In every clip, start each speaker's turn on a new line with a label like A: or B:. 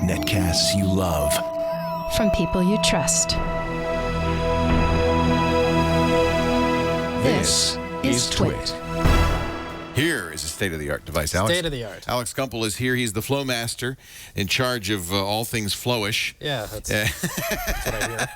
A: Netcasts you love.
B: From people you trust.
A: This is Twit.
C: Here is a state-of-the-art device.
D: State-of-the-art.
C: Alex Gumpel is here. He's the flow master in charge of all things flowish.
D: Yeah, that's what I hear.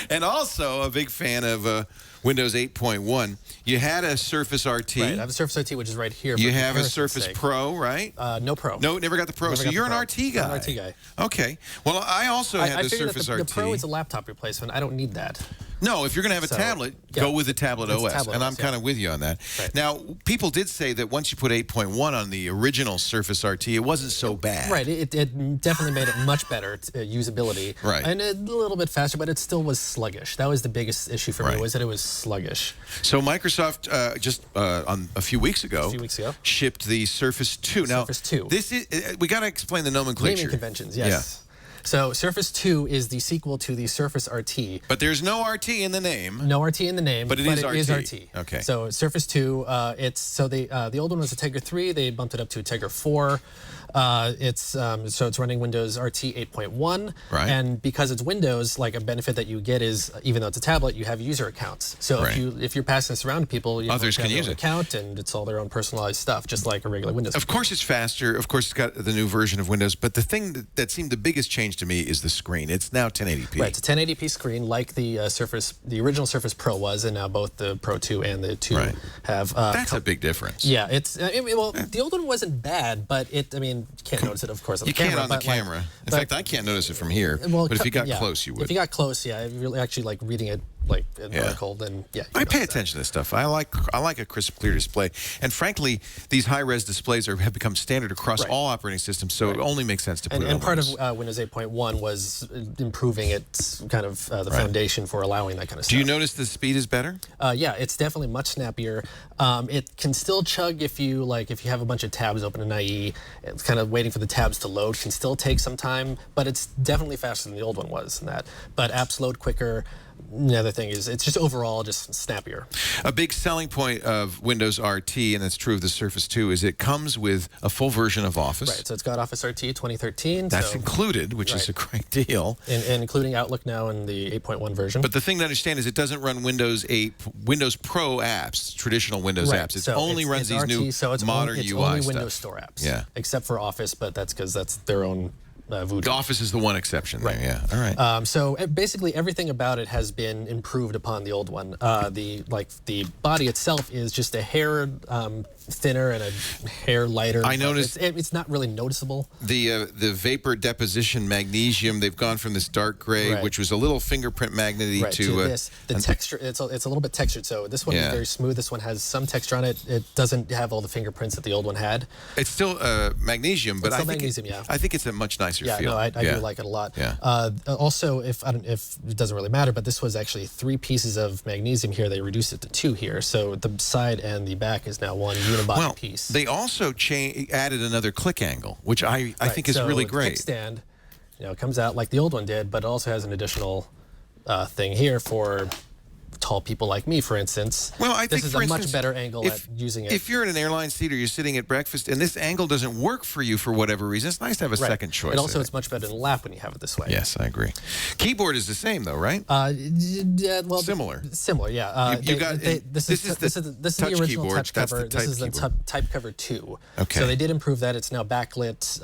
C: And also a big fan of Windows 8.1. You had a Surface RT.
D: Right, I have a Surface RT, which is right here.
C: You have a Surface Pro, right?
D: No Pro.
C: No, never got the Pro. So you're an RT guy.
D: I'm an RT guy.
C: Okay. Well, I also had the Surface RT.
D: The Pro is a laptop replacement. I don't need that.
C: No, if you're going to have a tablet, go with the tablet OS.
D: Tablet
C: and
D: OS,
C: I'm kind of with you on that.
D: Right.
C: Now, people did say that once you put 8.1 on the original Surface RT, it wasn't so bad.
D: Right. It definitely made it much better usability.
C: Right.
D: And a little bit faster, but it still was sluggish. That was the biggest issue for me, was that it was sluggish.
C: So Microsoft just on a few weeks ago shipped the Surface 2. Now,
D: Surface 2.
C: This is we got to explain the nomenclature.
D: Naming conventions, yes. Yeah. So Surface 2 is the sequel to the Surface RT.
C: But there's no RT in the name.
D: No RT in the name,
C: but it is
D: RT.
C: Okay.
D: So Surface 2, the old one was a Tegra 3. They bumped it up to a Tegra 4. So it's running Windows RT 8.1.
C: Right.
D: And because it's Windows, like a benefit that you get is even though it's a tablet, you have user accounts. So if you're passing this around to people,
C: others can use
D: an account, and it's all their own personalized stuff, just like a regular Windows.
C: Of course, it's faster. Of course, it's got the new version of Windows. But the thing that seemed the biggest change to me is the screen. It's now 1080p.
D: Right, it's a 1080p screen, like the the original Surface Pro was, and now both the Pro 2 and the 2 have.
C: That's a big difference.
D: Yeah, the old one wasn't bad, but you can't notice it, of course, on the camera.
C: You can't on the camera. In fact, I can't notice it from here.
D: Well,
C: but if you got close, you would.
D: If you got close, if you're actually like reading it like an article, then
C: I pay attention to this stuff. I like a crisp, clear display, and frankly, these high-res displays have become standard across all operating systems, so it only makes sense to put it on.
D: And part of Windows 8.1 was improving its kind of the foundation for allowing that kind of stuff.
C: Do you notice the speed is better?
D: Yeah, it's definitely much snappier. It can still chug if you have a bunch of tabs open in IE. It's kind of waiting for the tabs to load. Can still take some time, but it's definitely faster than the old one was in that. But apps load quicker. The other thing is it's just overall just snappier.
C: A big selling point of Windows RT, and that's true of the Surface 2, is it comes with a full version of Office.
D: Right, so it's got Office RT 2013.
C: That's included, which is a great deal.
D: And including Outlook now in the 8.1 version.
C: But the thing to understand is it doesn't run Windows Pro apps, traditional Windows apps. It only runs these new modern UI stuff.
D: It's only Windows Store apps.
C: Yeah.
D: Except for Office, but that's because that's their own voodoo.
C: Office is the one exception there, yeah. All right.
D: So basically everything about it has been improved upon the old one. The body itself is just a hair thinner and a hair lighter.
C: I noticed
D: it's not really noticeable.
C: The vapor deposition magnesium, they've gone from this dark gray, which was a little fingerprint magnety
D: to this. The texture, it's a little bit textured. So this one is very smooth. This one has some texture on it. It doesn't have all the fingerprints that the old one had.
C: It's still magnesium, but I think it's a much nicer feel.
D: No, I do like it a lot.
C: Yeah.
D: Also, if it doesn't really matter, but this was actually 3 pieces of magnesium here. They reduced it to 2 here. So the side and the back is now one unibody piece.
C: They also added another click angle, which I think is really great.
D: The kickstand, it comes out like the old one did, but it also has an additional thing here for tall people like me, for instance.
C: Well, I think
D: this is a much better angle at using it.
C: If you're in an airline seat or you're sitting at breakfast and this angle doesn't work for you for whatever reason, it's nice to have a second choice.
D: And also, it's much better in lap when you have it this way.
C: Yes, I agree. Keyboard is the same, though, right?
D: Well,
C: similar.
D: Similar, yeah. This is the original
C: keyboard.
D: touch cover.
C: This
D: is the type cover 2.
C: Okay.
D: So they did improve that. It's now backlit.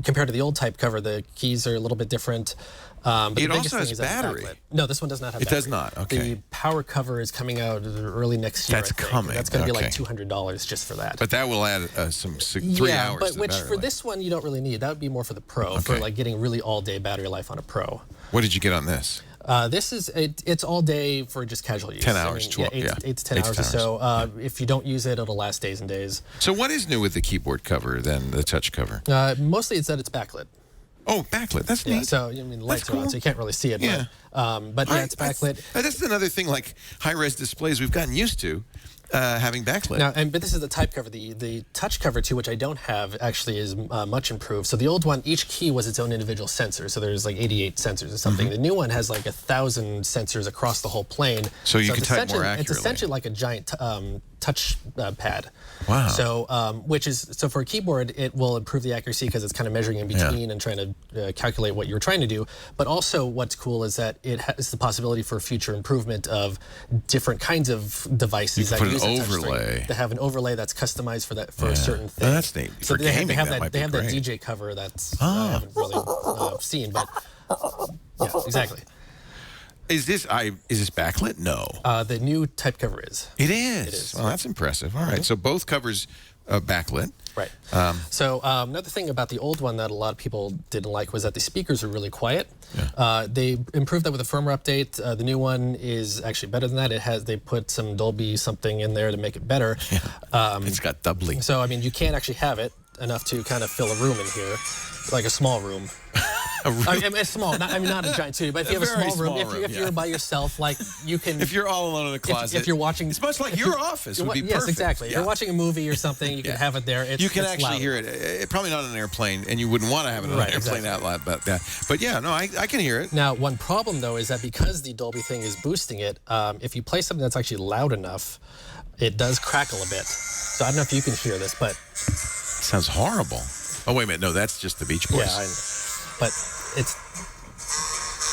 D: Compared to the old type cover, the keys are a little bit different. But
C: it also has battery.
D: No, this one does not have battery.
C: It does not, okay.
D: The power cover is coming out early next year,
C: That's coming.
D: That's going to be like $200 just for that.
C: But that will add some 3 hours
D: but
C: to the
D: which
C: battery
D: for
C: life.
D: this one you don't really need. That would be more for the Pro, for like getting really all-day battery life on a Pro.
C: What did you get on this?
D: This is it's all day for just casual use.
C: 10 hours,
D: 12, 8 to 10 hours or so. If you don't use it, it'll last days and days.
C: So what is new with the keyboard cover than the touch cover?
D: Mostly it's that it's backlit.
C: Oh, backlit. That's neat.
D: So the lights are on, so you can't really see it.
C: Yeah.
D: But it's backlit.
C: That's another thing, like high-res displays we've gotten used to. having backlit.
D: Now, but this is the type cover. The touch cover too, which I don't have, actually is much improved. So the old one, each key was its own individual sensor. So there's like 88 sensors or something. The new one has like 1,000 sensors across the whole plane.
C: So you can type more accurately.
D: It's essentially like a giant touch pad.
C: Wow.
D: So, so for a keyboard, it will improve the accuracy because it's kind of measuring in between and trying to calculate what you're trying to do. But also, what's cool is that it has the possibility for future improvement of different kinds of devices that
C: put
D: use
C: an
D: a touchscreen.
C: overlay.
D: They have an overlay that's customized for that a certain thing.
C: Oh, that's neat.
D: So
C: For
D: they
C: gaming,
D: have
C: that might be
D: that
C: great.
D: DJ cover that's I haven't really seen, but yeah, exactly.
C: Is this backlit? No.
D: The new type cover is.
C: It is.
D: It is.
C: Well, that's impressive. All right. So both covers backlit.
D: Right. So another thing about the old one that a lot of people didn't like was that the speakers were really quiet.
C: Yeah.
D: They improved that with a firmware update. The new one is actually better than that. They put some Dolby something in there to make it better.
C: It's got doubly.
D: So I mean, you can't actually have it enough to kind of fill a room in here, like a small room. I mean, it's small. Not a giant studio, but if you have a small room, if you're by yourself, like you can.
C: If you're all alone in a closet,
D: if you're watching,
C: it's much like your office would be
D: yes,
C: perfect.
D: exactly.
C: Yeah.
D: If you're watching a movie or something, you can have it there.
C: You can
D: it's
C: actually
D: loud.
C: hear it. Probably not on an airplane, and you wouldn't want to have it on an airplane out loud. But yeah, no, I can hear it.
D: Now, one problem though is that because the Dolby thing is boosting it, if you play something that's actually loud enough, it does crackle a bit. So I don't know if you can hear this, but
C: Sounds horrible. Oh wait a minute, no, that's just the Beach Boys.
D: yeah, but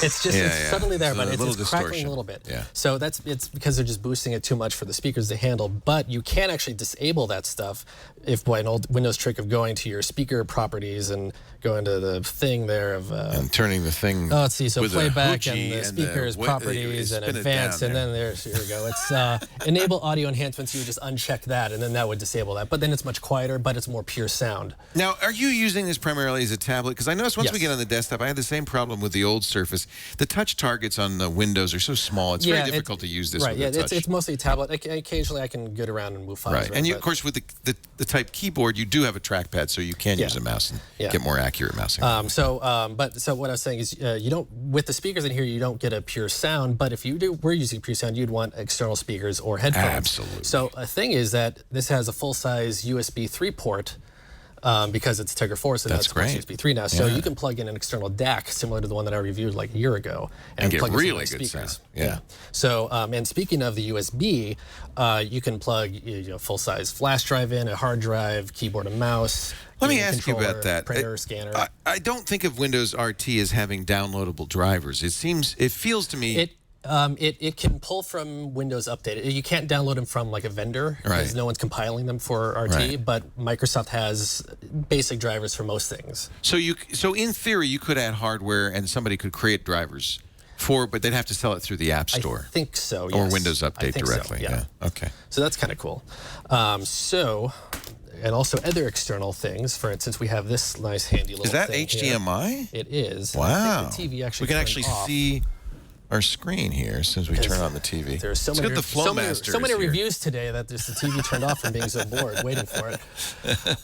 D: it's just it's suddenly there,
C: So
D: but
C: a
D: it's
C: little
D: crackling
C: distortion.
D: a little bit.
C: Yeah.
D: So it's because they're just boosting it too much for the speakers to handle. But you can actually disable that stuff if by an old Windows trick of going to your speaker properties and going to the thing there of
C: and turning the thing.
D: let's see. So
C: with a
D: playback
C: hoochie
D: and the speakers properties and
C: spin it
D: advanced,
C: down
D: and then here we go. It's enable audio enhancements. You would just uncheck that, and then that would disable that. But then it's much quieter, but it's more pure sound.
C: Now, are you using this primarily as a tablet? Because I noticed once we
D: Yes.
C: get on the desktop, I had the same problem with the old Surface. The touch targets on the Windows are so small; it's very difficult to use this
D: right,
C: with a touch.
D: it's mostly a tablet. Occasionally, I can get around and move files.
C: Right, and you, of course, with the Type keyboard, you do have a trackpad, so you can use a mouse and get more accurate mousing.
D: So what I was saying is, you don't with the speakers in here, you don't get a pure sound. But if we're using pure sound, you'd want external speakers or headphones.
C: Absolutely.
D: So a thing is that this has a full-size USB 3 port. Because it's Tegra 4, so
C: That's
D: that's
C: great.
D: USB 3 now. So you can plug in an external DAC, similar to the one that I reviewed like a year ago,
C: And get
D: plug in some
C: really
D: nice
C: good
D: speakers.
C: sound. Yeah.
D: So, and speaking of the USB, you can plug full-size flash drive in, a hard drive, keyboard and mouse.
C: Let me
D: gaming
C: ask you about
D: controller,
C: that.
D: Printer, scanner.
C: I don't think of Windows RT as having downloadable drivers. It feels to me.
D: It can pull from Windows Update. You can't download them from like a vendor because no one's compiling them for RT.
C: Right.
D: But Microsoft has basic drivers for most things.
C: So in theory, you could add hardware and somebody could create drivers but they'd have to sell it through the App Store.
D: I think so.
C: Or
D: Yes.
C: Windows
D: I
C: Update
D: think so,
C: directly.
D: yeah.
C: Okay.
D: So that's kind of cool. And also other external things. For instance, we have this nice handy little
C: Is that
D: thing here.
C: HDMI?
D: It is. I
C: Wow.
D: think the TV actually
C: we can
D: turned
C: actually
D: off.
C: see our screen here as soon as we turn on the TV.
D: There's so
C: It's
D: many,
C: got the
D: so many,
C: Flowmaster
D: so many
C: is here.
D: reviews today that just the TV turned off from being so bored waiting for it.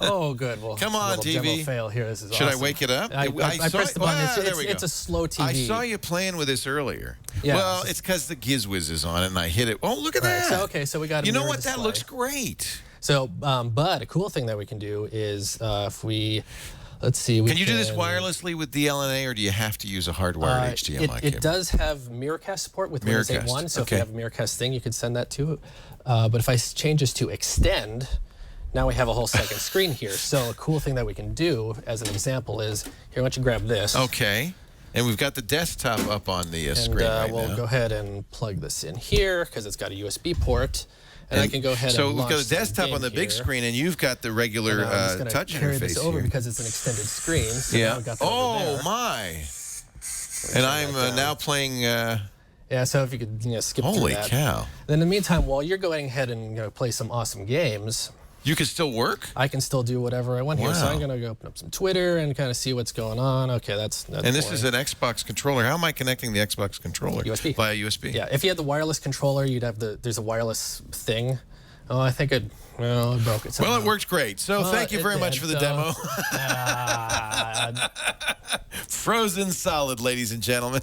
D: Oh, good. Well,
C: Come on,
D: little
C: TV.
D: Demo fail here. This is
C: Should I
D: awesome.
C: wake it up?
D: I pressed the button.
C: there we go.
D: It's a slow TV.
C: I saw you playing with this earlier.
D: Yeah.
C: Well, it's because the Gizwiz is on it, and I hit it. Oh, look at
D: Right,
C: that.
D: so we got a
C: You know
D: mirror
C: what? That
D: display.
C: looks great.
D: So, but a cool thing that we can do is if we, let's see.
C: Can you do this wirelessly with DLNA, or do you have to use a hardwired HDMI cable?
D: It does have Miracast support with Windows
C: Miracast,
D: 8.1, so if
C: okay.
D: you have a Miracast thing, you could send that to. But if I change this to extend, now we have a whole second screen here. So a cool thing that we can do, as an example, is here. Why don't you grab this?
C: Okay. And we've got the desktop up on the
D: And
C: screen right
D: we'll
C: now.
D: go ahead and plug this in here because it's got a USB port. And I can go ahead
C: so
D: and
C: we've got
D: launch
C: a desktop
D: game
C: on the big
D: here.
C: screen, and you've got the regular
D: And I'm just gonna
C: touch
D: carry
C: interface
D: this over
C: here.
D: because it's an extended screen. So now
C: Yeah.
D: we've got that over
C: Oh
D: there.
C: my! And I'm
D: that
C: now playing.
D: Yeah, so if you could skip
C: Holy
D: through that.
C: cow!
D: Then in the meantime, while you're going ahead and play some awesome games,
C: You can still work.
D: I can still do whatever I want here. So
C: Wow.
D: I'm going to go open up some Twitter and kind of see what's going on. Okay, that's
C: And this is an Xbox controller. How am I connecting the Xbox controller?
D: USB.
C: Via USB.
D: Yeah, if you had the wireless controller, you'd have there's a wireless thing. Oh, I think I broke it somehow.
C: Well, it worked great. So thank you
D: it
C: very much
D: did,
C: for the
D: so-
C: demo. Frozen solid, ladies and gentlemen.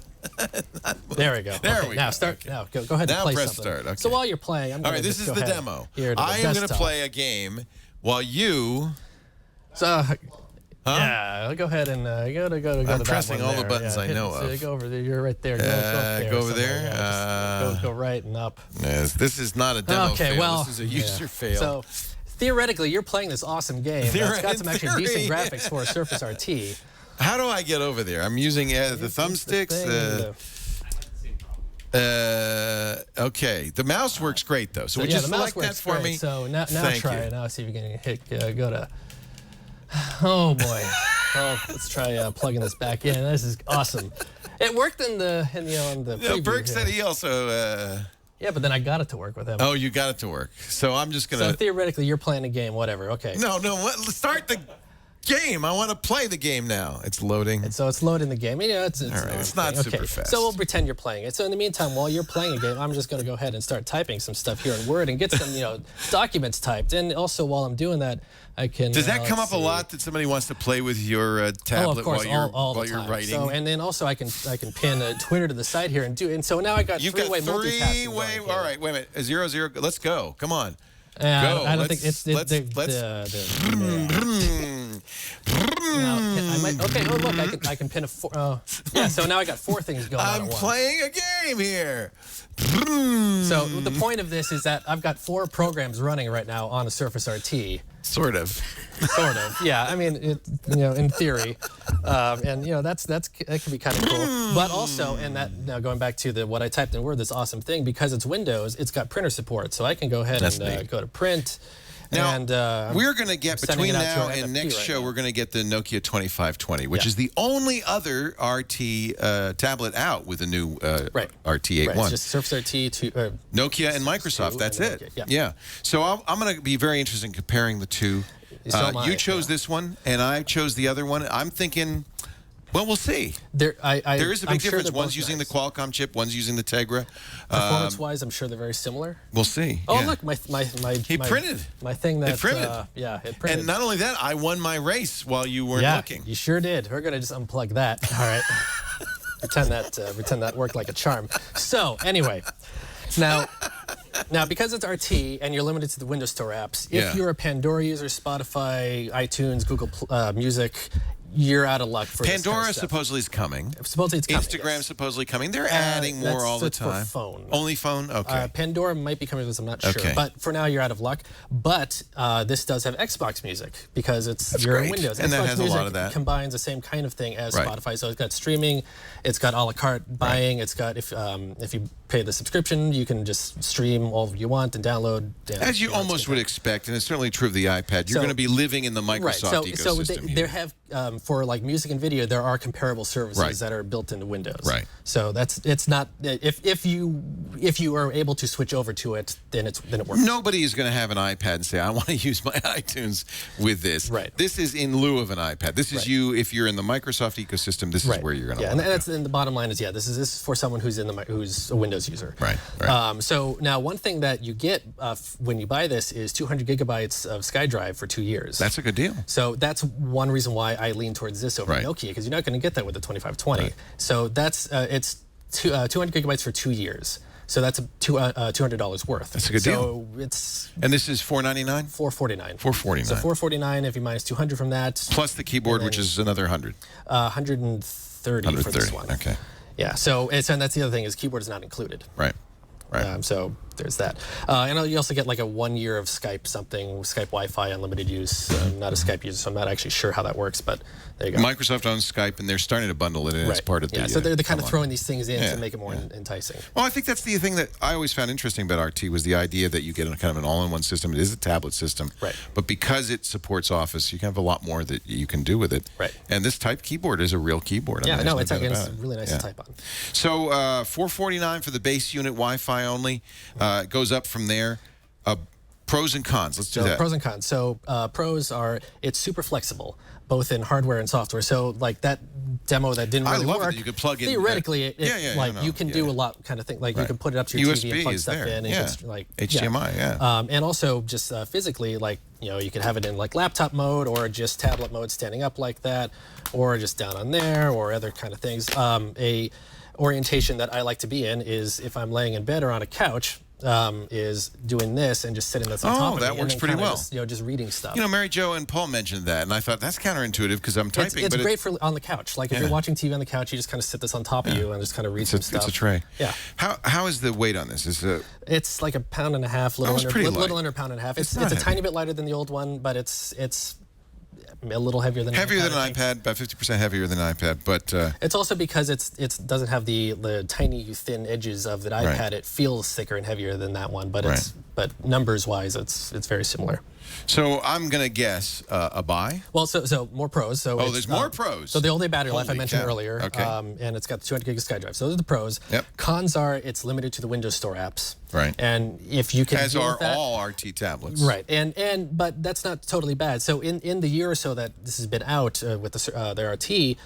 D: There we go.
C: There
D: Okay,
C: we
D: now
C: go.
D: start.
C: Okay.
D: Now go ahead
C: Now
D: and play
C: press
D: something.
C: start, okay.
D: So while you're playing, I'm
C: All
D: going
C: right,
D: to
C: this
D: just
C: is
D: go
C: the
D: ahead
C: demo.
D: here to the
C: I am going to
D: desktop.
C: play a game while you.
D: So Yeah, go ahead and go to
C: I'm
D: that
C: pressing
D: one
C: all the
D: there.
C: buttons I
D: hit-
C: know
D: so
C: of.
D: Go over there. You're right there. Go up there.
C: go over
D: somewhere.
C: there?
D: Yeah, just go right and up.
C: Yes, this is not a demo
D: Okay,
C: fail.
D: well,
C: This is a user fail.
D: So theoretically, you're playing this awesome game that's got some actually decent
C: theory.
D: graphics for a Surface RT.
C: How do I get over there? I'm using the thumbsticks. Okay, the mouse works great though. So would you
D: the mouse
C: select that
D: works
C: for
D: great.
C: me?
D: So now
C: Thank
D: try
C: you.
D: it. Now see if you can hit go to. Oh boy. Well, let's try plugging this back in. This is awesome. It worked in the preview
C: Berg
D: here.
C: said he also.
D: Yeah, but then I got it to work with him.
C: Oh, you got it to work. So I'm just gonna.
D: So theoretically, you're playing a game. Whatever. Okay.
C: No. Let's start the game. I want to play the game now. It's loading.
D: So it's loading the game. Yeah, it's
C: All right, it's not
D: okay.
C: super fast.
D: So we'll pretend you're playing it. So in the meantime, while you're playing a game, I'm just going to go ahead and start typing some stuff here in Word and get some documents typed. And also while I'm doing that, I can.
C: Does that come
D: let's
C: up a
D: see.
C: lot that somebody wants to play with your tablet
D: Oh, of course,
C: while you're
D: all
C: while
D: the
C: you're
D: time.
C: writing?
D: So and then also I can pin Twitter to the side here and do. And so now I got
C: You've got
D: three-way multitasking.
C: three-way.
D: going
C: All
D: here.
C: right, wait a minute. 0-0. Let's go. Come on. Go.
D: I don't think it's
C: let's.
D: now, I might. Okay. Oh look, I can pin a four. Yeah. So now I got four things going on
C: I'm
D: at once.
C: playing a game here.
D: So the point of this is that I've got 4 programs running right now on a Surface RT.
C: Sort of.
D: Sort of, yeah. I mean, in theory, and that can be kind of cool. But also, and that now going back to what I typed in Word, this awesome thing because it's Windows, it's got printer support, so I can go ahead
C: That's
D: and
C: neat.
D: go to print.
C: Now,
D: And
C: we're going to get,
D: sending
C: between
D: it out to
C: now
D: our
C: and
D: NFP
C: next
D: right
C: show,
D: now.
C: we're going to get the Nokia 2520, which
D: Yeah.
C: is the only other RT tablet out with a new
D: Right.
C: RT81.
D: It's just Surface RT to
C: Nokia and Microsoft,
D: two,
C: that's
D: and
C: it.
D: Nokia, yeah.
C: So I'm going to be very interested in comparing the two.
D: So am I,
C: you chose
D: yeah.
C: this one, and I chose the other one. I'm thinking, well, we'll see.
D: there
C: There is a
D: I'm
C: big
D: sure
C: difference.
D: they're
C: One's
D: both
C: using
D: nice.
C: the Qualcomm chip, one's using the Tegra.
D: Performance-wise, I'm sure they're very similar.
C: We'll see.
D: Oh,
C: yeah.
D: look, my
C: printed.
D: my thing that
C: It printed.
D: it printed.
C: And not only that, I won my race while you weren't
D: Yeah,
C: looking.
D: you sure did. We're gonna just unplug that. All right. pretend that worked like a charm. So anyway, now because it's RT and you're limited to the Windows Store apps,
C: Yeah.
D: if you're a Pandora user, Spotify, iTunes, Google Music, you're out of luck for this kind of
C: Pandora
D: stuff.
C: supposedly is coming.
D: Supposedly it's coming.
C: Instagram
D: yes.
C: supposedly coming. They're adding more
D: that's-
C: all the
D: that's for
C: time.
D: phone.
C: Only phone? Okay.
D: Pandora might be coming with this, I'm not sure.
C: Okay.
D: But for now, you're out of luck. But this does have Xbox Music because you're in
C: great.
D: Windows.
C: And that
D: Xbox
C: has a
D: Music
C: lot of that.
D: combines the same kind of thing as
C: Right.
D: Spotify. So it's got streaming, it's got a la carte buying, it's got if you pay the subscription, you can just stream all you want and download.
C: As you almost would expect, and it's certainly true of the iPad, you're
D: So-
C: going to be living in the Microsoft
D: Right. So
C: ecosystem.
D: there have for like music and video, there are comparable services
C: Right.
D: that are built into Windows.
C: Right.
D: So it's not if you are able to switch over to it, then it works.
C: Nobody is going to have an iPad and say, I want to use my iTunes with this.
D: Right.
C: This is in lieu of an iPad. This is
D: Right.
C: you, if you're in the Microsoft ecosystem, this is where you're going to
D: and
C: want
D: that's and the bottom line is this is for someone who's who's a Windows user.
C: Right.
D: So now one thing that you get when you buy this is 200 gigabytes of SkyDrive for 2 years.
C: That's a good deal.
D: So that's one reason why I lean towards this over
C: Right.
D: Nokia, because you're not going to get that with the 2520. So that's it's 200 gigabytes for 2 years. So that's $200 worth.
C: That's a good
D: deal. So it's
C: And this is $499?
D: $449.
C: $449.
D: So $449 if you minus 200 from that.
C: Plus the keyboard, which is another 100.
D: 130 for this one.
C: Okay.
D: Yeah. So and that's the other thing is keyboard is not included.
C: Right.
D: So there's that. And you also get like a 1 year of Skype Wi-Fi unlimited use. I'm not a Skype user, so I'm not actually sure how that works, but there you go.
C: Microsoft owns Skype, and they're starting to bundle it in as part of the.
D: Yeah, so they're kind of
C: online.
D: throwing these things in
C: Yeah,
D: to make it more enticing.
C: Well, I think that's the thing that I always found interesting about RT was the idea that you get a kind of an all-in-one system. It is a tablet system,
D: Right.
C: But because it supports Office, you can have a lot more that you can do with it.
D: Right.
C: And this type keyboard is a real keyboard.
D: Yeah,
C: I mean,
D: no,
C: there's
D: it's
C: doubt about it.
D: really nice
C: Yeah.
D: to type on.
C: So $449 for the base unit, Wi-Fi only. It goes up from there. Pros and cons. Let's do
D: So
C: that.
D: pros and cons. So pros are it's super flexible, both in hardware and software. So like that demo that didn't
C: I
D: really
C: love it
D: work.
C: that you could plug in-
D: Theoretically, you can do
C: yeah.
D: a lot kind of thing. Like you can put it up to your
C: USB
D: TV and plug
C: is
D: stuff
C: there.
D: in. And
C: Yeah.
D: just, like
C: HDMI, yeah.
D: And also just physically, like you could have it in like laptop mode or just tablet mode, standing up like that, or just down on there, or other kind of things. A orientation that I like to be in is if I'm laying in bed or on a couch. is doing this and just sitting this on top of
C: that
D: me,
C: works
D: and then
C: pretty
D: kinda
C: well.
D: Just, just reading stuff.
C: Mary Jo and Paul mentioned that, and I thought that's counterintuitive because I'm typing.
D: It's
C: but
D: great for on the couch. Like if you're watching TV on the couch, you just kind of sit this on top of you and just kind of read some stuff.
C: It's a tray.
D: Yeah.
C: How is the weight on this?
D: It's like 1.5 pounds, little
C: it's pretty light.
D: little under 1.5 pounds. It's
C: not
D: a
C: heavy.
D: tiny bit lighter than the old one, but it's a little heavier than
C: Heavier than
D: I
C: an
D: think.
C: iPad, about 50% heavier than an iPad, but
D: It's also because it doesn't have the tiny thin edges of that iPad.
C: Right.
D: It feels thicker and heavier than that one, but
C: Right.
D: but numbers wise, it's very similar.
C: so I'm gonna guess a buy.
D: Well, so more pros. So
C: There's more pros.
D: So the all-day battery life I
C: Holy
D: mentioned
C: cow.
D: earlier,
C: Okay.
D: and it's got the 200 gig of SkyDrive. So those are the pros.
C: Yep.
D: Cons are it's limited to the Windows Store apps.
C: Right.
D: And if you can
C: As
D: deal
C: are
D: with that,
C: all RT tablets.
D: right, but that's not totally bad. So in the year or so that this has been out with the RT,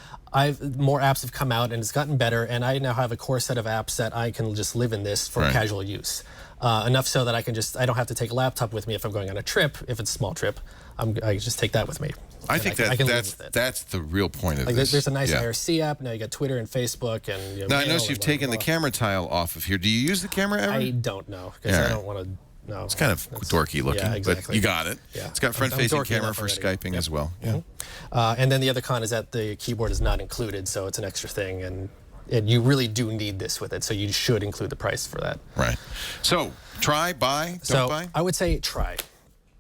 D: more apps have come out and it's gotten better, and I now have a core set of apps that I can just live in this for
C: Right.
D: casual use. Enough so that I don't have to take a laptop with me if I'm going on a trip. If it's a small trip, I just take that with me.
C: I
D: And
C: think
D: I can live with it.
C: that's the real point of
D: Like
C: this.
D: there's a nice
C: Yeah.
D: IRC app. Now you got Twitter and Facebook and.
C: Now I
D: mail
C: notice
D: and
C: you've
D: blah,
C: taken
D: blah,
C: the camera tile off of here. Do you use the camera ever?
D: blah. I don't know because
C: Yeah.
D: I don't want to. No,
C: It's kind of dorky looking,
D: yeah,
C: but
D: exactly.
C: you got it.
D: Yeah.
C: It's got
D: I'm
C: front-facing
D: dorky
C: camera
D: enough
C: for
D: already.
C: Skyping as well. Yeah.
D: And then the other con is that the keyboard is not included, so it's an extra thing, and you really do need this with it, so you should include the price for that.
C: Right. So try, buy,
D: So
C: don't buy.
D: I would say try.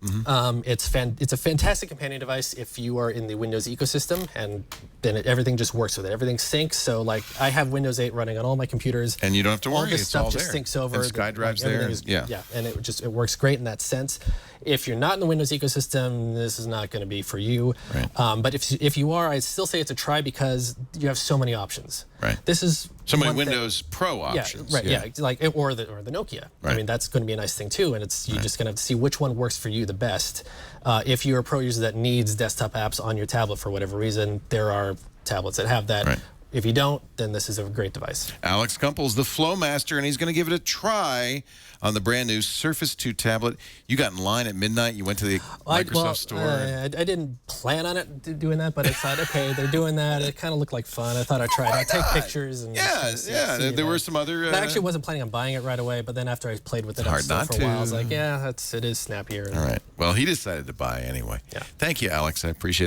D: It's a fantastic companion device if you are in the Windows ecosystem, and then everything just works with it. Everything syncs. So like I have Windows 8 running on all my computers.
C: And you don't have to
D: all
C: worry,
D: this
C: it's
D: stuff
C: all
D: just
C: there.
D: syncs over.
C: And SkyDrive's there,
D: everything
C: and- yeah.
D: and it works great in that sense. If you're not in the Windows ecosystem, this is not going to be for you.
C: Right.
D: But if you are, I'd still say it's a try because you have so many options.
C: Right.
D: This is
C: So many
D: one thing-
C: Windows Pro options.
D: Yeah, right. Yeah, like or the Nokia. I
C: Right.
D: mean, that's going to be a nice thing too, and you're just going to have to see which one works for you the best. If you're a pro user that needs desktop apps on your tablet for whatever reason, there are tablets that have that.
C: Right.
D: If you don't, then this is a great device.
C: Alex Gumpel's the Flowmaster, and he's going to give it a try on the brand new Surface 2 tablet. You got in line at midnight. You went to the Microsoft store.
D: I didn't plan on it doing that, but I thought, okay, they're doing that. It kind of looked like fun. I thought I'd try it. I'd take pictures. And
C: Yeah,
D: see
C: there were
D: that.
C: some other.
D: I actually wasn't planning on buying it right away, but then after I played with it
C: hard
D: for a
C: not
D: while, I was
C: to.
D: like, yeah, it is snappier.
C: All right. Well, he decided to buy anyway.
D: Yeah.
C: Thank you, Alex. I appreciate it.